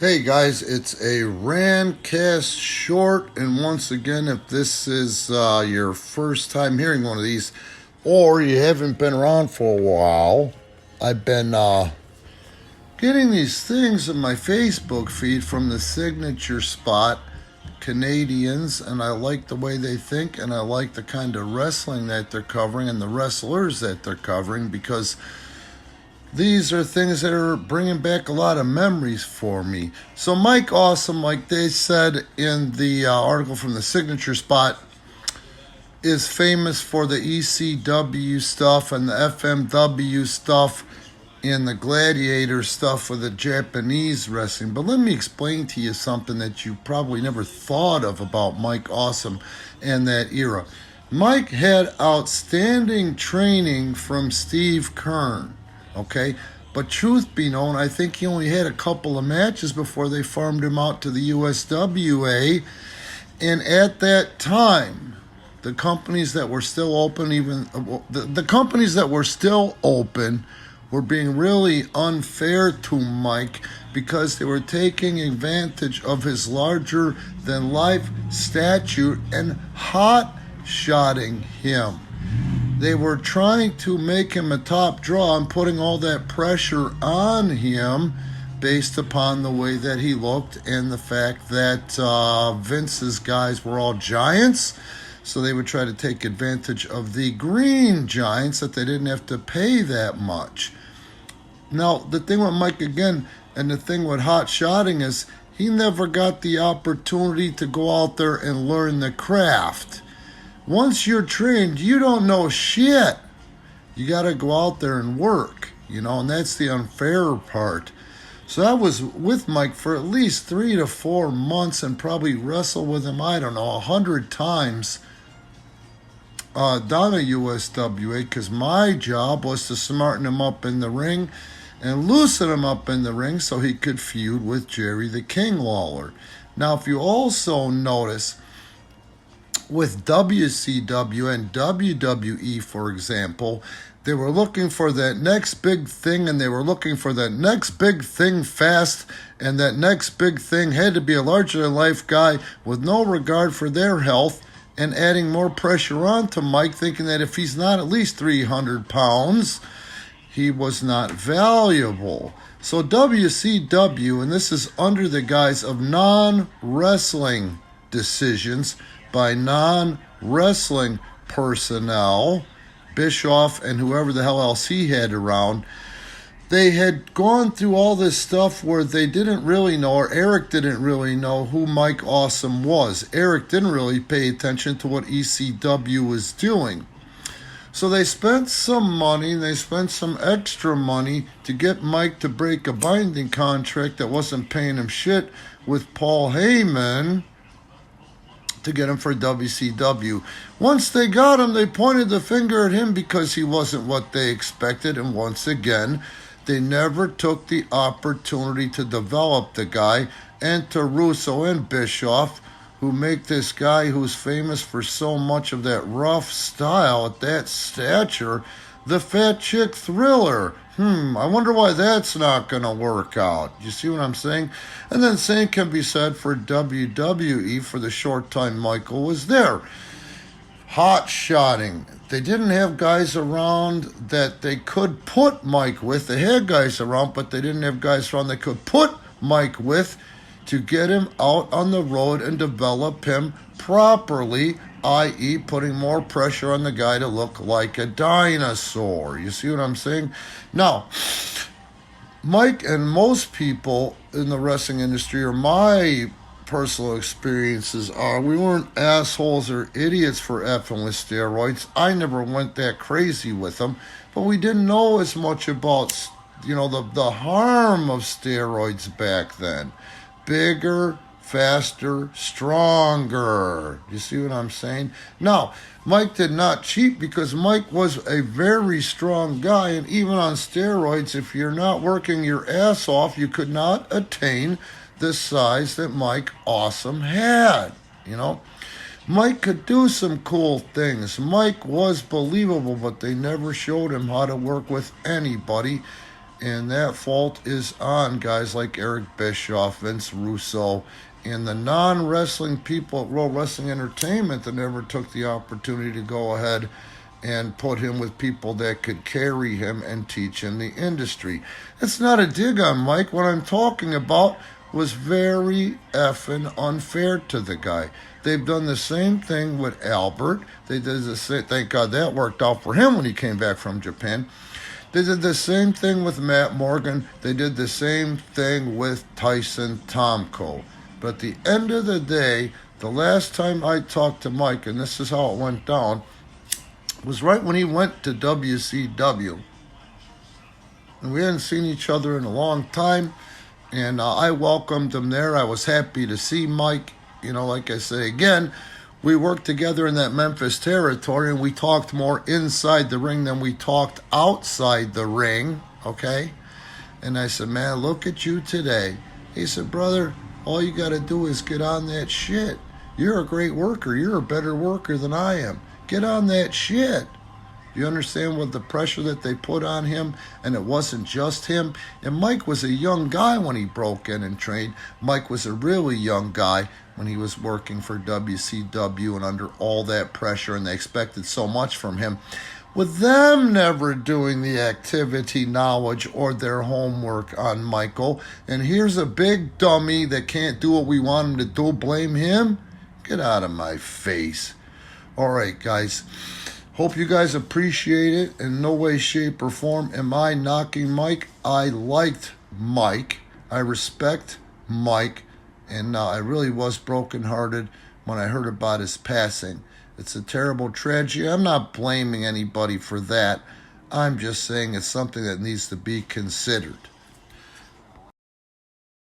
Hey guys, it's a Randcast short, and once again, if this is your first time hearing one of these, or you haven't been around for a while, I've been getting these things in my Facebook feed from the Signature Spot Canadians, and I like the way they think, and I like the kind of wrestling that they're covering and the wrestlers that they're covering, because these are things that are bringing back a lot of memories for me. So Mike Awesome, like they said in the article from the Signature Spot, is famous for the ECW stuff and the FMW stuff and the gladiator stuff with the Japanese wrestling. But let me explain to you something that you probably never thought of about Mike Awesome and that era. Mike had outstanding training from Steve Kern. Okay, but truth be known, I think he only had a couple of matches before they farmed him out to the USWA. And at that time, the companies that were still open, the companies that were still open, were being really unfair to Mike because they were taking advantage of his larger than life stature and hot-shotting him. They were trying to make him a top draw and putting all that pressure on him based upon the way that he looked and the fact that Vince's guys were all giants. So they would try to take advantage of the green giants that they didn't have to pay that much. Now, the thing with Mike again, and the thing with hot shotting is he never got the opportunity to go out there and learn the craft. Once you're trained, you don't know shit. You got to go out there and work, and that's the unfair part. So I was with Mike for at least 3 to 4 months and probably wrestled with him, 100 times down at USWA, because my job was to smarten him up in the ring and loosen him up in the ring so he could feud with Jerry the King Lawler. Now, if you also notice, with WCW and WWE, for example, they were looking for that next big thing, and they were looking for that next big thing fast, and that next big thing had to be a larger-than-life guy with no regard for their health, and adding more pressure onto Mike, thinking that if he's not at least 300 pounds, he was not valuable. So WCW, and this is under the guise of non-wrestling decisions by non-wrestling personnel, Bischoff and whoever the hell else he had around, they had gone through all this stuff where they didn't really know, or Eric didn't really know who Mike Awesome was. Eric didn't really pay attention to what ECW was doing. So they spent some money, they spent some extra money to get Mike to break a binding contract that wasn't paying him shit with Paul Heyman, to get him for WCW. Once they got him, they pointed the finger at him because he wasn't what they expected, and once again, they never took the opportunity to develop the guy, and to Russo and Bischoff, who make this guy who's famous for so much of that rough style at that stature, the Fat Chick Thriller. I wonder why that's not going to work out. You see what I'm saying? And then same can be said for WWE for the short time Michael was there. Hot shotting. They didn't have guys around that they could put Mike with. They had guys around, but they didn't have guys around they could put Mike with to get him out on the road and develop him properly, i.e. putting more pressure on the guy to look like a dinosaur. You see what I'm saying? Now, Mike and most people in the wrestling industry, or my personal experiences are, we weren't assholes or idiots for effing with steroids. I never went that crazy with them, but we didn't know as much about, the harm of steroids back then. Bigger, faster, stronger. You see what I'm saying? Now, Mike did not cheat because Mike was a very strong guy, and even on steroids, if you're not working your ass off, you could not attain the size that Mike Awesome had. Mike could do some cool things. Mike was believable, but they never showed him how to work with anybody. And that fault is on guys like Eric Bischoff, Vince Russo, and the non-wrestling people at World Wrestling Entertainment that never took the opportunity to go ahead and put him with people that could carry him and teach him the industry. It's not a dig on Mike. What I'm talking about was very effing unfair to the guy. They've done the same thing with Albert. They did the same. Thank God that worked out for him when he came back from Japan. They did the same thing with Matt Morgan. They did the same thing with Tyson Tomko. But at the end of the day, the last time I talked to Mike, and this is how it went down, was right when he went to WCW. And we hadn't seen each other in a long time. And I welcomed him there. I was happy to see Mike. You know, like I say again, we worked together in that Memphis territory, and we talked more inside the ring than we talked outside the ring, okay? And I said, man, look at you today. He said, brother, all you got to do is get on that shit. You're a great worker. You're a better worker than I am. Get on that shit. You understand what the pressure that they put on him? And it wasn't just him. And Mike was a young guy when he broke in and trained. Mike was a really young guy when he was working for WCW and under all that pressure, and they expected so much from him. With them never doing the activity knowledge or their homework on Michael, and here's a big dummy that can't do what we want him to do, blame him? Get out of my face. All right, guys. Hope you guys appreciate it. In no way, shape, or form am I knocking Mike. I liked Mike. I respect Mike. And I really was brokenhearted when I heard about his passing. It's a terrible tragedy. I'm not blaming anybody for that. I'm just saying it's something that needs to be considered.